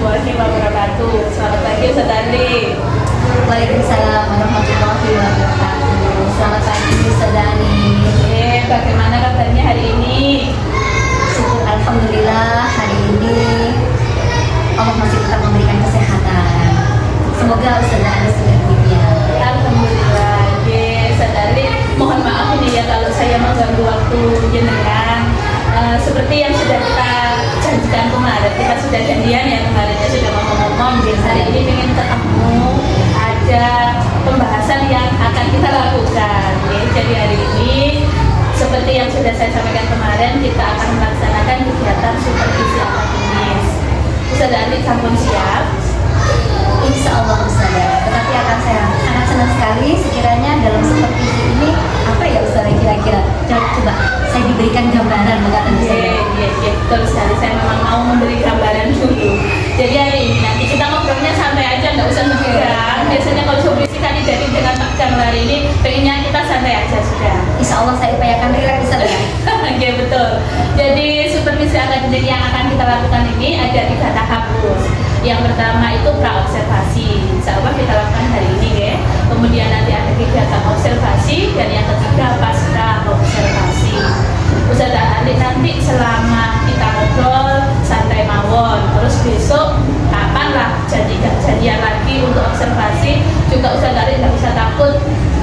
warahmatullahi wabarakatuh. Selamat pagi Ustaz Andi. Waalaikumsalam warahmatullahi wabarakatuh. Selamat pagi Ustaz Dani. Bagaimana kabarnya hari ini? Syukur alhamdulillah hari ini Allah masih tetap memberikan kesehatan. Semoga Ustaz Dani sudah demikian. Alhamdulillah. Ustaz Andi, mohon maaf ini ya kalau saya mengganggu waktu jenengan. Seperti yang sudah kita janjikan kemarin, kita sudah janjian ya kemarin ya, sudah ngomong-ngomong. Hari ini ingin ketemu, ada pembahasan yang akan kita lakukan. Jadi hari ini seperti yang sudah saya sampaikan kemarin, kita akan melaksanakan kegiatan supervisi akademis. Ustaz Andi sampun siap? Insya Allah Ustaz. Tetapi akan saya sangat senang sekali sekiranya dalam supervisi ini apa ya Ustaz kira-kira. Coba saya diberikan gambaran bukan Ustaz. Iya, betul sekali. Saya memang mau memberi gambaran dulu. Jadi hari ini nanti kita ngobrolnya santai aja, nggak usah tegang. Biasanya kalau supervisi kan jadi dengan tegang, hari ini pengennya kita santai aja sudah. Insya Allah saya upayakan relax Ustaz ya. Oke, betul. Jadi supervisi akademik yang akan kita lakukan ini ada 3 tahap, Bos. Yang pertama itu pra-observasi, insya Allah kita lakukan hari ini ya. Kemudian nanti ada kegiatan observasi, dan yang ketiga pasca observasi. Ustaz Andi nanti selama kita ngobrol santai mawon, terus besok kapan lah janjian lagi untuk observasi juga Ustaz Andi tidak usah takut,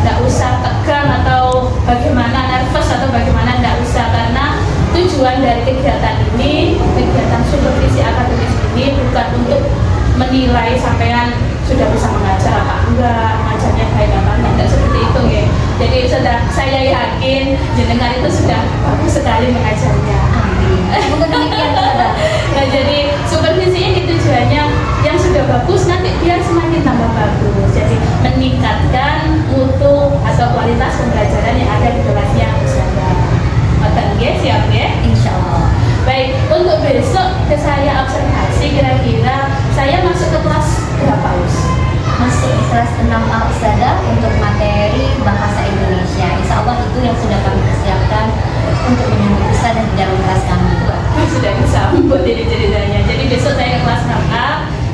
tidak usah tegang atau bagaimana nervous atau bagaimana, tidak usah, karena tujuan dari kegiatan ini, kegiatan supervisi akademis ini bukan untuk menilai sampean sudah bisa mengajar apa enggak, mengajarnya baik apa enggak, seperti itu ya. Jadi saya yakin jenengan itu sudah bagus sekali mengajarnya. Amin. Semoga demikian Ustaz. Nah, jadi supervisi ini tujuannya yang sudah bagus nanti biar semakin tambah bagus. Jadi meningkatkan mutu atau kualitas pembelajaran yang ada di kelasnya Ustazah. Oke, siap ya? Insya Allah. Baik, untuk besok ke saya observasi kira-kira saya masuk ke kelas berapa, Us? Masuk di kelas 6A Ustazah untuk materi bahasa Indonesia. Insya Allah itu yang sudah kami persiapkan untuk menyambut Ustazah di dalam kelas kami. Sudah disambut ini ceritanya. Jadi besok saya ke kelas 6A,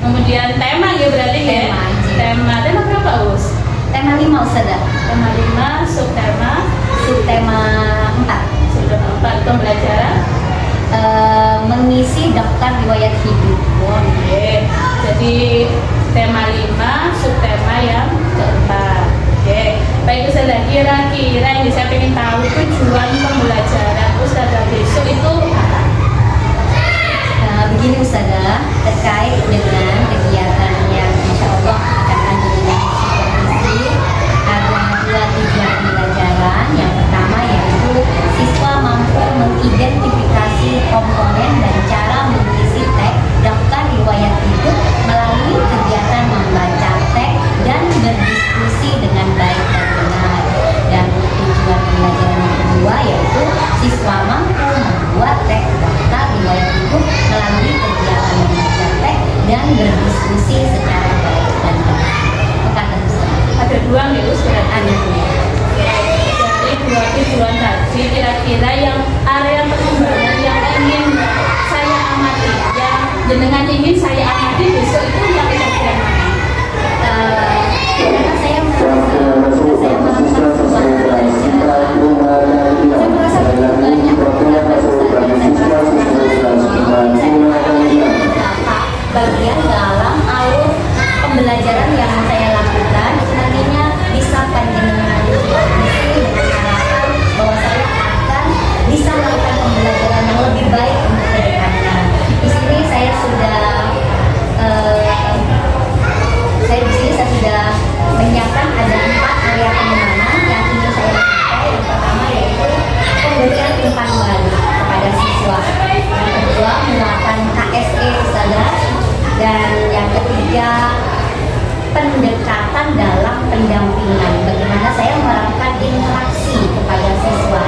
kemudian tema ya berarti ya? Tema berapa, Us? Tema 5 Ustazah. Tema 5, subtema 4. Subtema 4 pembelajaran mengisi daftar riwayat hidup. Oke. Jadi tema 5, subtema yang keempat. Oke. Baik Ustazah, kira-kira yang saya ingin tahu tujuan pembelajaran Ustazah besok itu apa? Begini Ustazah, terkait dengan kegiatan yang insya Allah akan kami supervisi, ada 2 tujuan pembelajaran. Yang pertama yaitu siswa mampu mengidentifikasi komponen dan cara mengisi teks daftar riwayat hidup melalui kegiatan membaca teks dan berdiskusi dengan baik dan benar. Dan tujuan pembelajaran yang kedua yaitu siswa mampu membuat teks daftar riwayat hidup melalui kegiatan membaca teks dan berdiskusi secara baik dan benar. Ada 2 nih Ustaz. Ada 2. Dari 2 tujuan tadi, kira-kira yang area pengembangan yang ingin saya amati, yang jenengan ingin saya amati besok itu yang bagian mana? Karena saya melakukan sebuah pembelajaran, saya merasa banyak bagian dalam alur pembelajaran yang saya lakukan itu nantinya bisa panjenengan supervisi dengan harapan bahwa saya akan bisa melakukan pembelajaran yang lebih baik untuk kedepannya. Di sini saya sudah menyiapkan ada 4 area pengembangan yang ingin saya lakukan. Yang pertama yaitu pemberian umpan balik kepada siswa. Yang kedua menerapkan KSE Ustazah. Dan yang ketiga pendekatan dalam pendampingan. Bagaimana saya menerapkan interaksi kepada siswa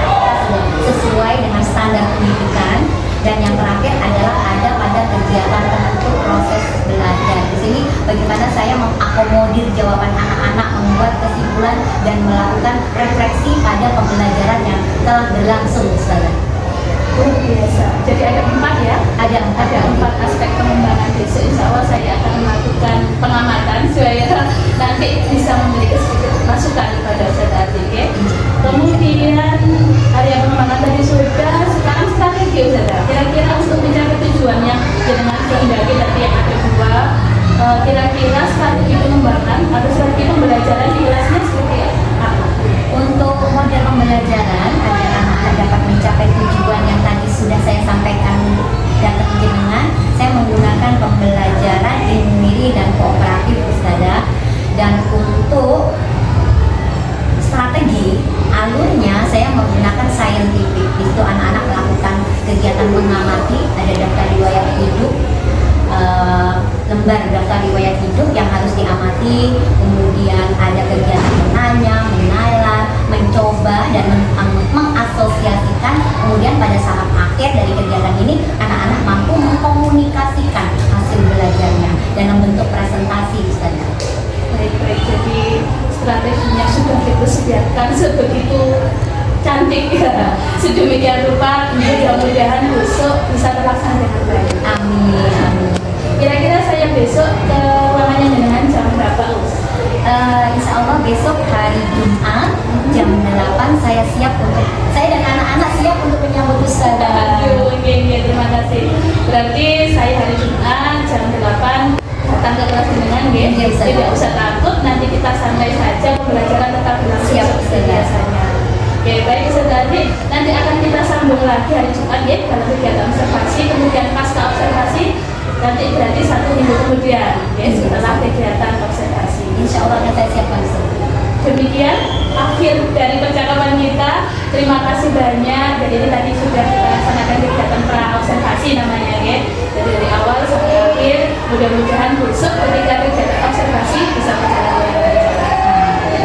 sesuai dengan standar pendidikan. Dan yang terakhir adalah ada pada kegiatan penutup proses belajar. Di sini bagaimana saya mengakomodir jawaban anak-anak, membuat kesimpulan dan melakukan refleksi pada pembelajaran yang telah berlangsung Ustazah. Luar biasa. Jadi ada 4 ya? Ada 4 aspek pengembangan besok insya Allah saya akan melakukan pengamatan supaya nanti bisa memberikan sedikit masukan kepada Ustaz Ardi. Ya. Kemudian area pengembangan tadi sudah, sekarang strategi Ustaz. Kira-kira untuk mencapai tujuan yang dengan kehendaki tadi yang ada dua, kira-kira strategi pengembangan atau strategi pembelajaran di kelasnya seperti apa? Untuk model pembelajaran agar anak-anak dapat mencapai tujuan yang tadi sudah saya sampaikan dan jenengan, saya menggunakan pembelajaran mandiri dan kooperatif Ustazah. Dan untuk strategi alurnya saya menggunakan scientific. Di situ anak-anak melakukan kegiatan mengamati, ada daftar riwayat hidup, lembar daftar riwayat hidup yang harus diamati, kemudian ada kegiatan menanya, menalar, mencoba dan mengasosiasikan. Kemudian pada saat akhir dari kegiatan ini anak-anak mampu mengkomunikasikan hasil belajarnya dalam bentuk presentasi Ustazah. Baik-baik, jadi strateginya sudah kita sediakan sebegitu cantik ya, sedemikian rupa. Mudah-mudahan besok bisa terlaksana dengan baik. Amin, amin. Kira-kira saya besok ke ruangannya dengan jam berapa, Us? Insya Allah besok hari Jumat jam 8 saya dan anak-anak siap untuk menyambut Ustazah. Aduh, iya, terima kasih. Berarti saya hari Jumat jam 8 datang ke kelas dengan Iya, Ustazah. tidak usah takut, nanti kita santai saja, pembelajaran tetap berlangsung Siap, seperti Ustazah. biasanya. Oke, baik Ustazah, nanti akan kita sambung lagi hari Jumat ya dalam kegiatan observasi, kemudian pasca observasi nanti berarti 1 minggu kemudian ya, setelah kegiatan observasi. Insya Allah akan saya siapkan Ustazah. Demikian akhir dari percakapan kita. Terima kasih banyak. Jadi ini tadi sudah kita laksanakan kegiatan pra observasi namanya ya. Jadi dari awal sampai akhir. Mudah-mudahan besok ketika kegiatan observasi bisa berjalan dengan baik.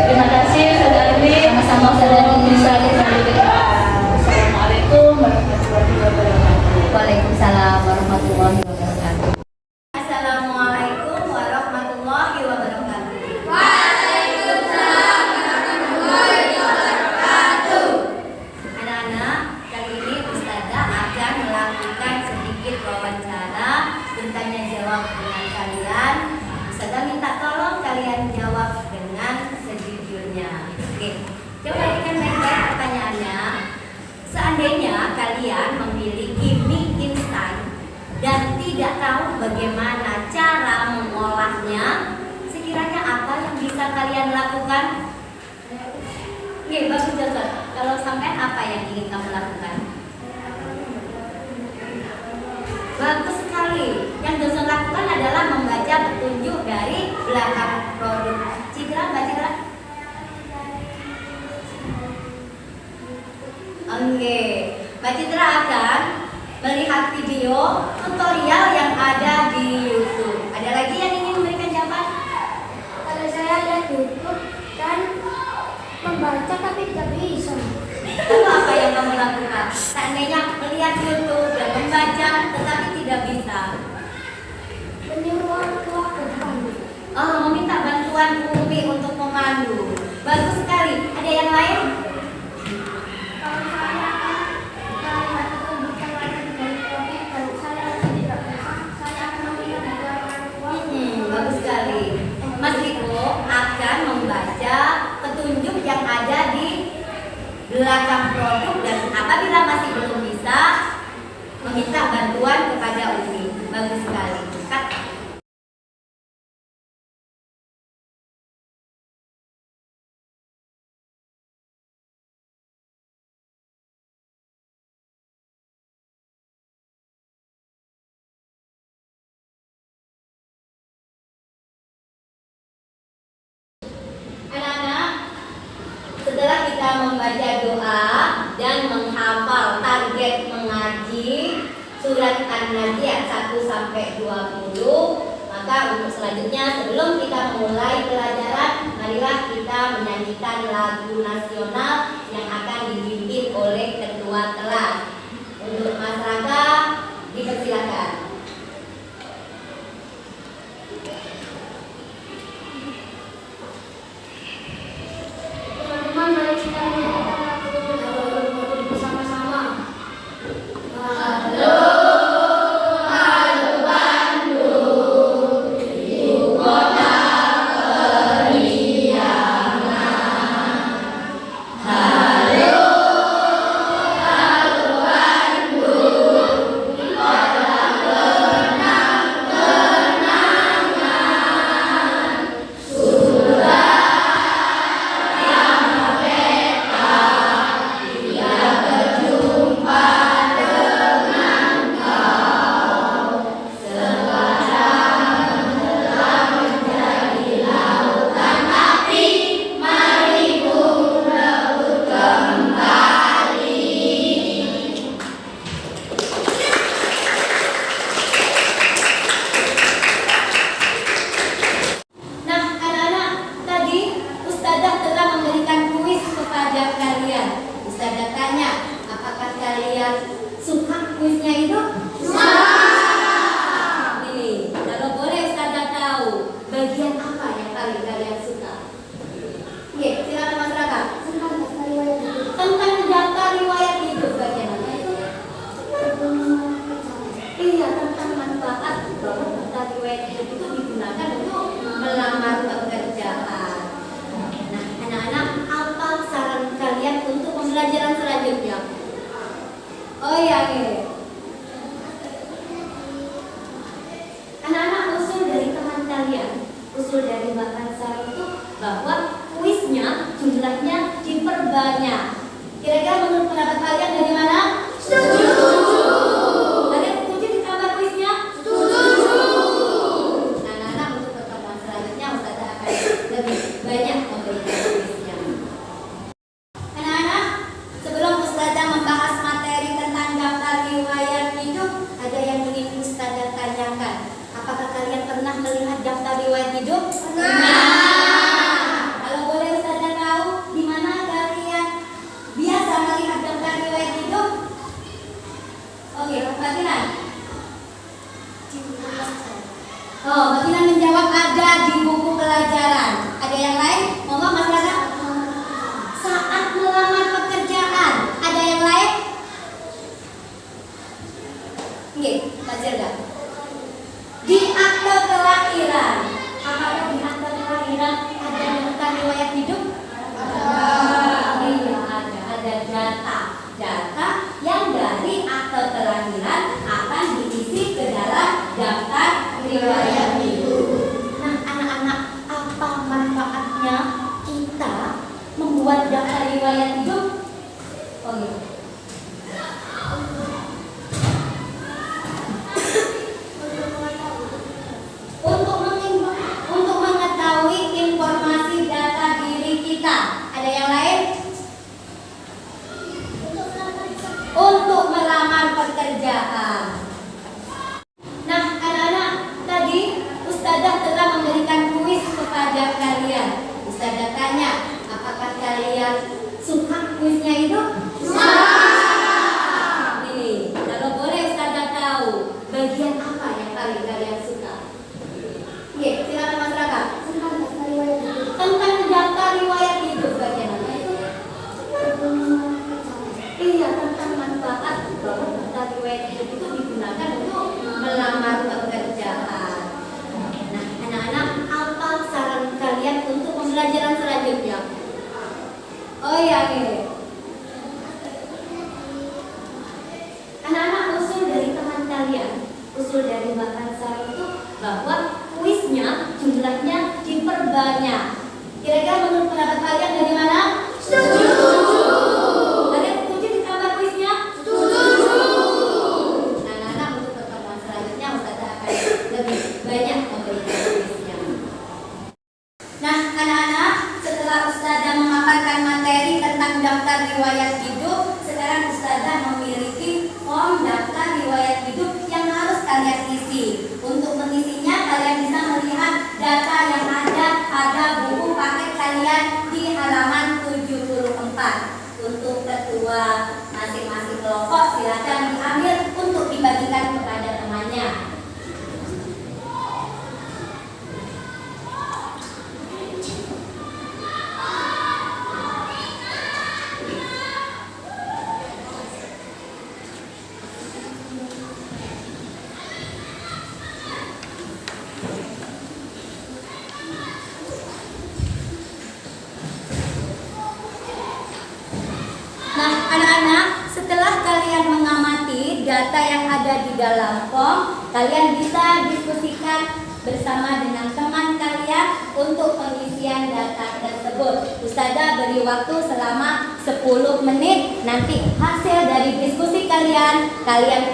Terima kasih Saudara Ardi. Sama-sama, Saudara Ardi. Bisa kembali ke kelas. Assalamualaikum warahmatullahi wabarakatuh. Waalaikumsalam warahmatullahi wabarakatuh. Assalamualaikum warahmatullahi wabarakatuh. Anak-anak, kali ini Ustazah akan melakukan sedikit wawancara bertanya jawab dengan kalian. Ustazah minta tolong kalian jawab dengan sejujurnya. Oke, coba perhatikan baik-baik pertanyaannya. Seandainya kalian memiliki mie instan dan tidak tahu bagaimana cara mengolahnya, sekiranya apa yang bisa kalian lakukan? Oke, bagus Ustazah. Kalau sampai apa yang ingin kamu lakukan? Bagus sekali. Yang Dosen lakukan adalah membaca petunjuk dari belakang produk. Citra, Mbak Citra? Oke, Mbak Citra akan melihat video tutorial yang ada di YouTube. Ada lagi yang ingin memberikan jawaban? Kalau saya lihat YouTube dan membaca tapi tidak bisa. Lalu apa yang kamu lakukan? Seandainya melihat YouTube dan membaca tetapi tidak bisa. Menyuruh orang tua ke depan. Oh, meminta bantuan Umi untuk memandu. Bagus sekali. Ada yang lain? Kalau saya akan melihat petunjuk yang ada di dalam kopi, kalau saya tidak bisa, saya akan meminta bantuan orang tua. Bagus sekali. Mas Riko akan membaca petunjuk yang ada di belakang produk dan apabila masih belum bisa meminta bantuan kepada Umi. Bagus sekali. Kat. Anak-anak, setelah kita membaca doa dan menghafal target mengaji surat An-Nazi'at 1 sampai 20, maka untuk selanjutnya sebelum kita memulai pelajaran, marilah kita menyanyikan lagu nasional yang akan dipimpin oleh ketua kelas. Untuk masyarakat dipersilakan. Teman-teman, mari kita menyanyikan lagu bersama-sama. Halo Bandung. kalian suka kuisnya itu? Ini, kalau boleh Ustazah tahu bagian apa yang paling kalian suka? Oke, silakan masyarakat. Tentang daftar riwayat hidup bagian apa itu? Iya, tentang manfaat bahwa daftar riwayat hidup itu digunakan untuk melamar pekerjaan. Nah, anak-anak, apa saran kalian untuk pembelajaran selanjutnya? Oh iya, anak-anak, usul dari teman kalian, usul dari Mbak Ansar itu bahwa kuisnya jumlahnya diperbanyak. Kira-kira menurut pendapat kalian dari mana? Setuju. Kalian setuju ditambah kuisnya? Setuju. Nah, anak-anak, untuk pertemuan selanjutnya Ustazah akan lebih banyak memberikan kuisnya. Anak-anak, sebelum Ustazah membahas materi tentang daftar riwayat hidup, ada yang ingin Ustazah tanyakan. Apakah kalian pernah melihat daftar riwayat hidup? Pernah. Kalau boleh Ustazah tahu, di mana kalian biasa melihat daftar riwayat hidup? Oke, Mbak Kinan. Oh, Mbak Kinan menjawab ada di buku pelajaran. Ada yang lain? Monggo masyarakat. Saat melamar pekerjaan, ada yang lain? Oke, Mbak Zelda. Di akte kelahiran, apakah di akte kelahiran ada daftar riwayat hidup? Iya, ada data yang dari akte kelahiran akan diisi ke dalam daftar riwayat hidup. Nah, anak-anak, apa manfaatnya kita membuat daftar riwayat hidup? Oh iya. Untuk mengetahui informasi data diri kita. Ada yang lain? Untuk melamar pekerjaan. Nah, anak-anak, tadi Ustazah telah memberikan kuis kepada kalian. Ustazah tanya, apakah kalian suka kuisnya itu? Ini, kalau boleh Ustazah tahu bagian apa yang paling kalian suka? Oke, silakan masyarakat. Tentang daftar riwayat hidup bagian apa itu? Iya, tentang manfaat bahwa daftar riwayat hidup itu digunakan untuk melamar pekerjaan. Nah, anak-anak, apa saran kalian untuk pembelajaran selanjutnya? Oh iya, anak-anak, usul dari teman kalian, usul dari Mbak Ansar itu bahwa kuisnya jumlahnya diperbanyak. Kira-kira menurut pendapat kalian dari mana? Setuju. Kalian setuju ditambah kuisnya? Setuju. Nah, anak-anak, untuk pertemuan selanjutnya Ustazah akan lebih banyak memberikan kuisnya. Nah, anak-anak, setelah Ustazah memaparkan materi tentang daftar riwayat hidup, sekarang Ustazah memiliki form daftar riwayat hidup yang harus kalian isi. Untuk mengisinya, kalian bisa melihat data yang ada pada buku paket kalian di halaman 74. Untuk ketua masing-masing kelompok, silakan diambil untuk dibagikan kepada temannya. Nah, anak-anak, setelah kalian mengamati data yang ada di dalam form, kalian bisa diskusikan bersama dengan teman kalian untuk pengisian data tersebut. Ustazah beri waktu selama 10 menit. Nanti hasil dari diskusi kalian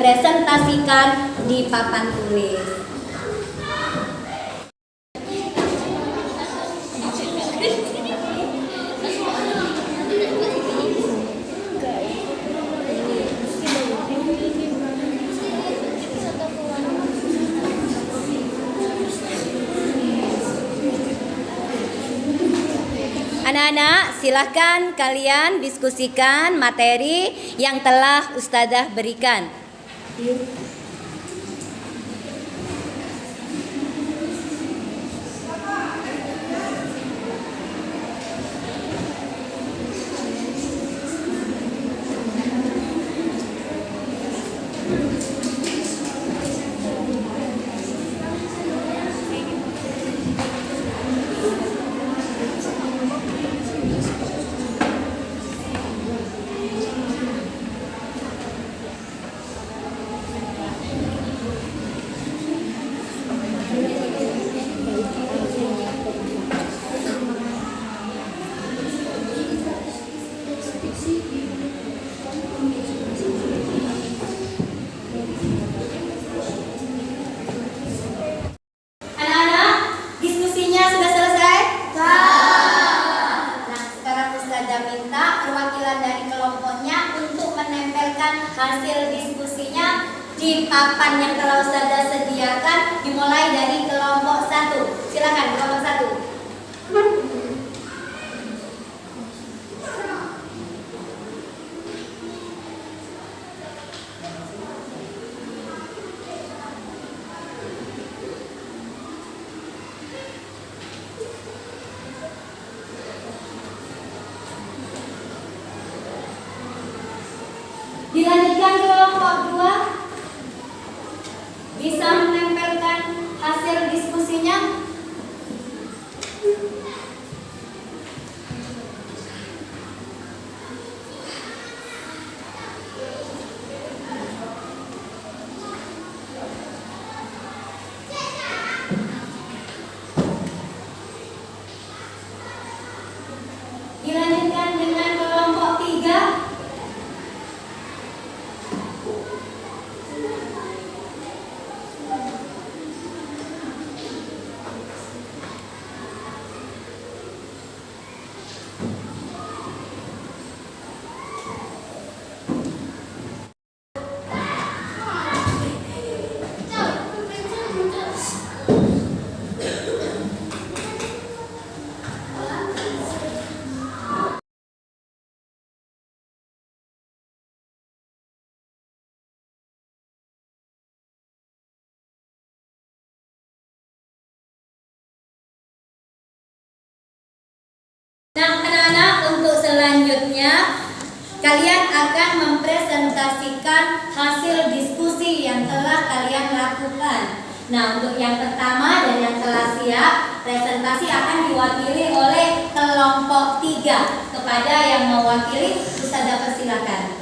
presentasikan di papan tulis. anak-anak, silahkan kalian diskusikan materi yang telah Ustazah berikan. Anak-anak, diskusinya sudah selesai? Nah, sekarang Ustazah minta perwakilan dari kelompoknya untuk menempelkan hasil diskusinya di papan yang telah Ustazah sediakan, dimulai dari kelompok 1. Silakan kelompok 1. Dilanjutkan kelompok 2. Bisa menempelkan hasil diskusinya. Dilanjutkan dengan kelompok 3. Nah, anak-anak, untuk selanjutnya kalian akan mempresentasikan hasil diskusi yang telah kalian lakukan. Nah, untuk yang pertama dan yang telah siap, presentasi akan diwakili oleh kelompok 3. Kepada yang mewakili, Ustazah persilakan.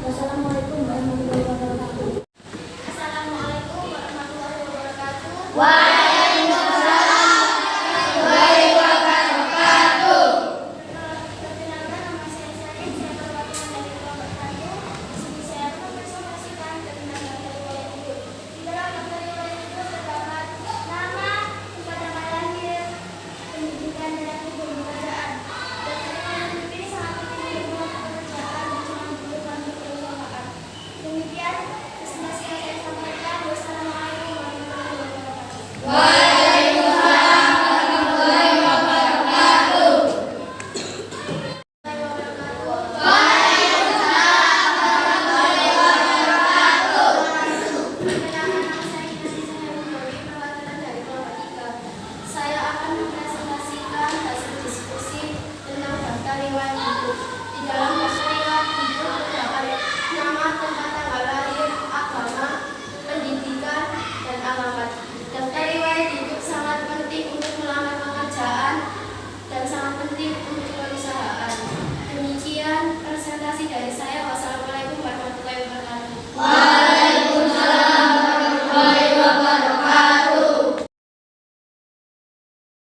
Assalamualaikum warahmatullahi wabarakatuh. Wah.